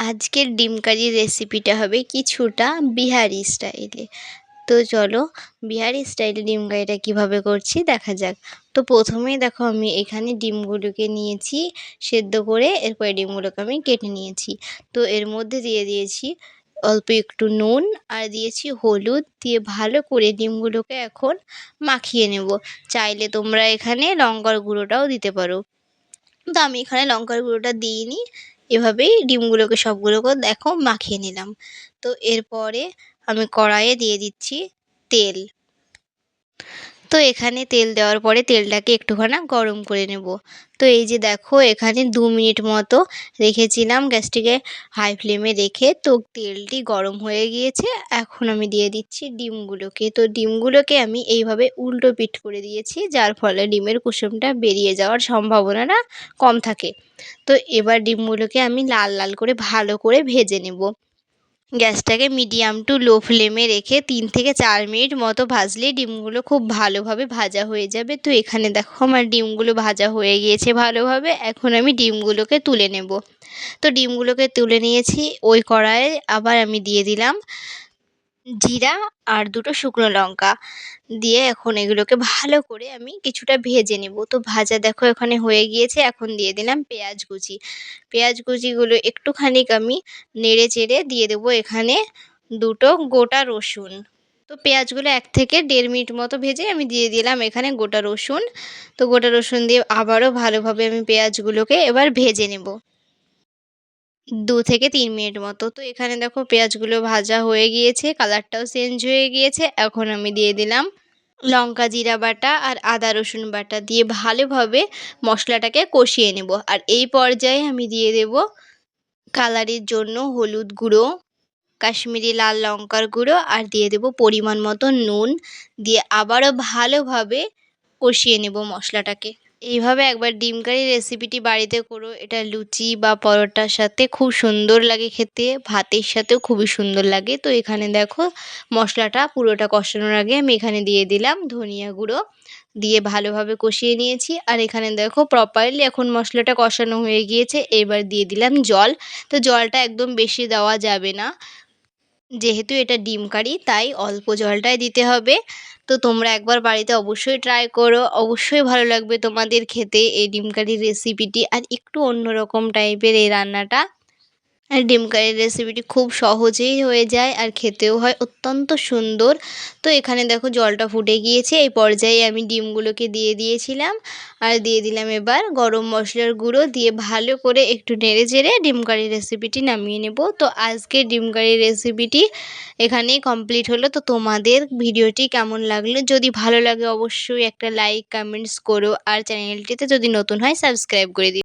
আজকের ডিম কারির রেসিপিটা হবে কিছুটা বিহারি স্টাইলে। তো চলো বিহারি স্টাইলে ডিম কারিটা কীভাবে করছি দেখা যাক। তো প্রথমেই দেখো আমি এখানে ডিমগুলোকে নিয়েছি সেদ্ধ করে, এরপরে ডিমগুলোকে আমি কেটে নিয়েছি। তো এর মধ্যে দিয়ে দিয়েছি অল্প একটু নুন আর দিয়েছি হলুদ, দিয়ে ভালো করে ডিমগুলোকে এখন মাখিয়ে নেব। চাইলে তোমরা এখানে লঙ্কার গুঁড়োটাও দিতে পারো, তো আমি এখানে লঙ্কার গুঁড়োটা দিইনি। এভাবেই ডিমগুলোকে সবগুলোকে দেখো মাখিয়ে নিলাম। তো এরপরে আমি কড়াইয়ে দিয়ে দিচ্ছি তেল। তো এখানে তেল দেওয়ার পরে তেলটাকে একটুখানি গরম করে নেব। তো এই যে দেখো এখানে 2 মিনিট মতো রেখেছিলাম গ্যাসটিকে হাই ফ্লেমে রেখে। তো তেলটি গরম হয়ে গিয়েছে, এখন আমি দিয়ে দিচ্ছি ডিমগুলোকে। তো ডিমগুলোকে আমি এইভাবে উল্টো পিঠ করে দিয়েছি, যার ফলে ডিমের কুসুমটা বেরিয়ে যাওয়ার সম্ভাবনাটা কম থাকে। তো এবার ডিমগুলোকে আমি লাল লাল করে ভালো করে ভেজে নেব। গ্যাসটাকে মিডিয়াম টু লো ফ্লেমে রেখে 3 থেকে 4 মিনিট মতো ভাজলেই ডিমগুলো খুব ভালোভাবে ভাজা হয়ে যাবে। তো এখানে দেখো আমার ডিমগুলো ভাজা হয়ে গিয়েছে ভালোভাবে, এখন আমি ডিমগুলোকে তুলে নেব। তো ডিমগুলোকে তুলে নিয়েছি। ওই কড়াইয়ে আবার আমি দিয়ে দিলাম জিরা আর 2টো শুকনো লঙ্কা দিয়ে এখন এগুলোকে ভালো করে আমি কিছুটা ভেজে নেব। তো ভাজা দেখো এখানে হয়ে গিয়েছে, এখন দিয়ে দিলাম পেঁয়াজ কুচি। পেঁয়াজ কুচিগুলো একটুখানি আমি নেড়ে চেড়ে দিয়ে দেবো এখানে 2টো গোটা রসুন। তো পেঁয়াজগুলো 1 থেকে 1.5 মিনিট মতো ভেজে আমি দিয়ে দিলাম এখানে গোটা রসুন। তো গোটা রসুন দিয়ে আবারও ভালোভাবে আমি পেঁয়াজগুলোকে এবার ভেজে নেব 2 থেকে 3 মিনিট মতো। তো এখানে দেখো পেঁয়াজগুলো ভাজা হয়ে গিয়েছে, কালারটাও চেঞ্জ হয়ে গিয়েছে। এখন আমি দিয়ে দিলাম লঙ্কা জিরা বাটা আর আদা রসুন বাটা দিয়ে ভালোভাবে মশলাটাকে কষিয়ে নেব। আর এই পর্যায়ে আমি দিয়ে দেব কালারের জন্য হলুদ গুঁড়ো, কাশ্মীরি লাল লঙ্কার গুঁড়ো আর দিয়ে দেব পরিমাণ মতো নুন, দিয়ে আবারও ভালোভাবে কষিয়ে নেব মশলাটাকে। এইভাবে একবার ডিম কারি রেসিপিটি বাড়িতে করো, এটা লুচি বা পরোটার সাথে খুব সুন্দর লাগে খেতে, ভাতের সাথেও খুবই সুন্দর লাগে। তো এখানে দেখো মশলাটা পুরোটা কষানোর আগে আমি এখানে দিয়ে দিলাম ধনিয়া গুঁড়ো, দিয়ে ভালোভাবে কষিয়ে নিয়েছি। আর এখানে দেখো প্রপারলি এখন মশলাটা কষানো হয়ে গিয়েছে, এবার দিয়ে দিলাম জল। তো জলটা একদম বেশি দেওয়া যাবে না, যেহেতু এটা ডিম কারি তাই অল্প জলটাই দিতে হবে। তো তোমরা একবার বাড়িতে অবশ্যই ট্রাই করো, অবশ্যই ভালো লাগবে তোমাদের খেতে এই ডিম কারির রেসিপিটি। আর একটু অন্যরকম টাইপের এই রান্নাটা। আর ডিম কারির রেসিপিটি খুব সহজেই হয়ে যায় আর খেতেও হয় অত্যন্ত সুন্দর। তো এখানে দেখো জলটা ফুটে গিয়েছে, এই পর্যায়ে আমি ডিমগুলোকে দিয়ে দিয়েছিলাম আর দিয়ে দিলাম এবার গরম মশলার গুঁড়ো, দিয়ে ভালো করে একটু নেড়ে চেড়ে ডিম কারির রেসিপিটি নামিয়ে নেব। তো আজকে ডিম কারির রেসিপিটি এখানেই কমপ্লিট হলো। তো তোমাদের ভিডিওটি কেমন লাগলো? যদি ভালো লাগে অবশ্যই একটা লাইক কমেন্টস করো, আর চ্যানেলটিতে যদি নতুন হয় সাবস্ক্রাইব করে দিও।